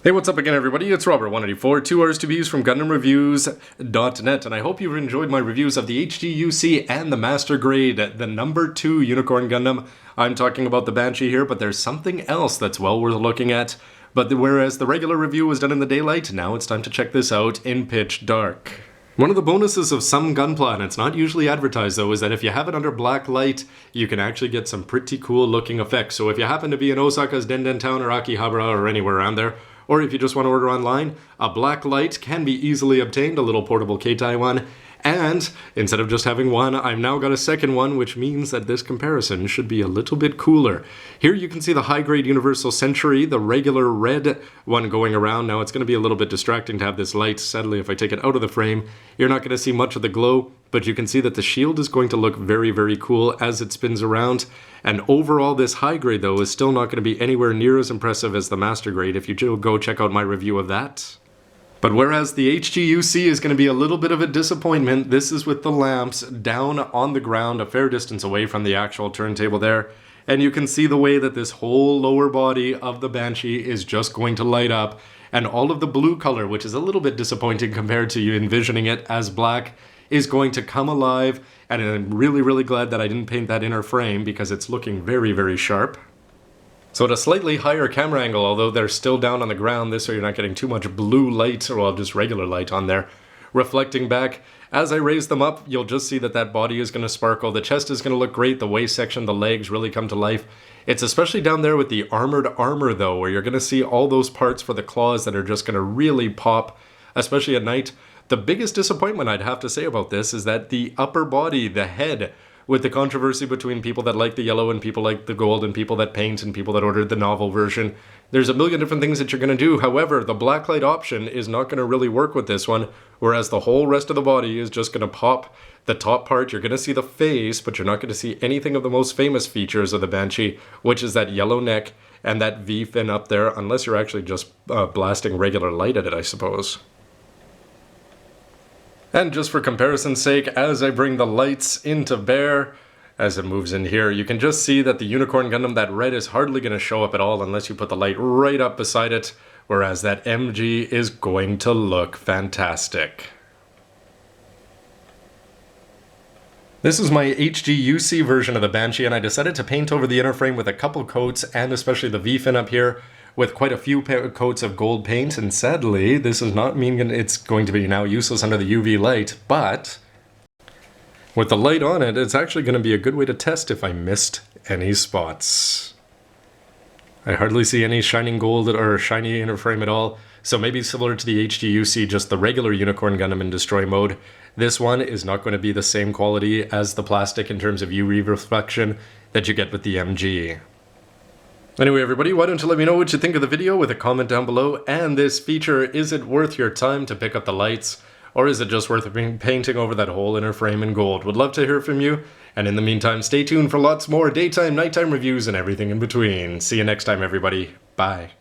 Hey, what's up again, everybody? It's Robert184, 2 hours to views from gundamreviews.net, and I hope you've enjoyed my reviews of the HGUC and the Master Grade, the number 2 Unicorn Gundam. I'm talking about the Banshee here, but there's something else that's well worth looking at. But whereas the regular review was done in the daylight, now it's time to check this out in pitch dark. One of the bonuses of some gunpla, and it's not usually advertised though, is that if you have it under Blacklight, you can actually get some pretty cool looking effects. So if you happen to be in Osaka's Denden Town or Akihabara or anywhere around there, or if you just want to order online, a Blacklight can be easily obtained, a little portable Keitai one. And instead of just having one, I've now got a second one, which means that this comparison should be a little bit cooler. Here you can see the high-grade Universal Century, the regular red one going around. Now it's going to be a little bit distracting to have this light. Sadly, if I take it out of the frame, you're not going to see much of the glow, but you can see that the shield is going to look very, very cool as it spins around. And overall, this high grade, though, is still not going to be anywhere near as impressive as the Master Grade if you go check out my review of that. But whereas the HGUC is going to be a little bit of a disappointment, this is with the lamps down on the ground a fair distance away from the actual turntable there. And you can see the way that this whole lower body of the Banshee is just going to light up. And all of the blue color, which is a little bit disappointing compared to you envisioning it as black, is going to come alive. And I'm really, really glad that I didn't paint that inner frame because it's looking very, very sharp. So at a slightly higher camera angle, although they're still down on the ground, this way you're not getting too much blue light, or well, just regular light on there, reflecting back. As I raise them up, you'll just see that that body is going to sparkle. The chest is going to look great. The waist section, the legs really come to life. It's especially down there with the armored armor, though, where you're going to see all those parts for the claws that are just going to really pop, especially at night. The biggest disappointment I'd have to say about this is that the upper body, the head, with the controversy between people that like the yellow and people like the gold and people that paint and people that ordered the novel version. There's a million different things that you're going to do. However, the Blacklight option is not going to really work with this one, whereas the whole rest of the body is just going to pop. The top part, you're going to see the face, but you're not going to see anything of the most famous features of the Banshee, which is that yellow neck and that V fin up there, unless you're actually just blasting regular light at it, I suppose. And just for comparison's sake, as I bring the lights into bear, as it moves in here, you can just see that the Unicorn Gundam, that red is hardly going to show up at all unless you put the light right up beside it, whereas that MG is going to look fantastic. This is my HGUC version of the Banshee, and I decided to paint over the inner frame with a couple coats, and especially the V-fin up here, with quite a few coats of gold paint, and sadly, this does not mean it's going to be now useless under the UV light, but with the light on it, it's actually going to be a good way to test if I missed any spots. I hardly see any shining gold or shiny inner frame at all, so maybe similar to the HGUC, just the regular Unicorn Gundam in Destroy mode. This one is not going to be the same quality as the plastic in terms of UV reflection that you get with the MG. Anyway, everybody, why don't you let me know what you think of the video with a comment down below, and this feature, is it worth your time to pick up the lights, or is it just worth painting over that whole inner frame in gold? Would love to hear from you, and in the meantime, stay tuned for lots more daytime, nighttime reviews and everything in between. See you next time, everybody. Bye.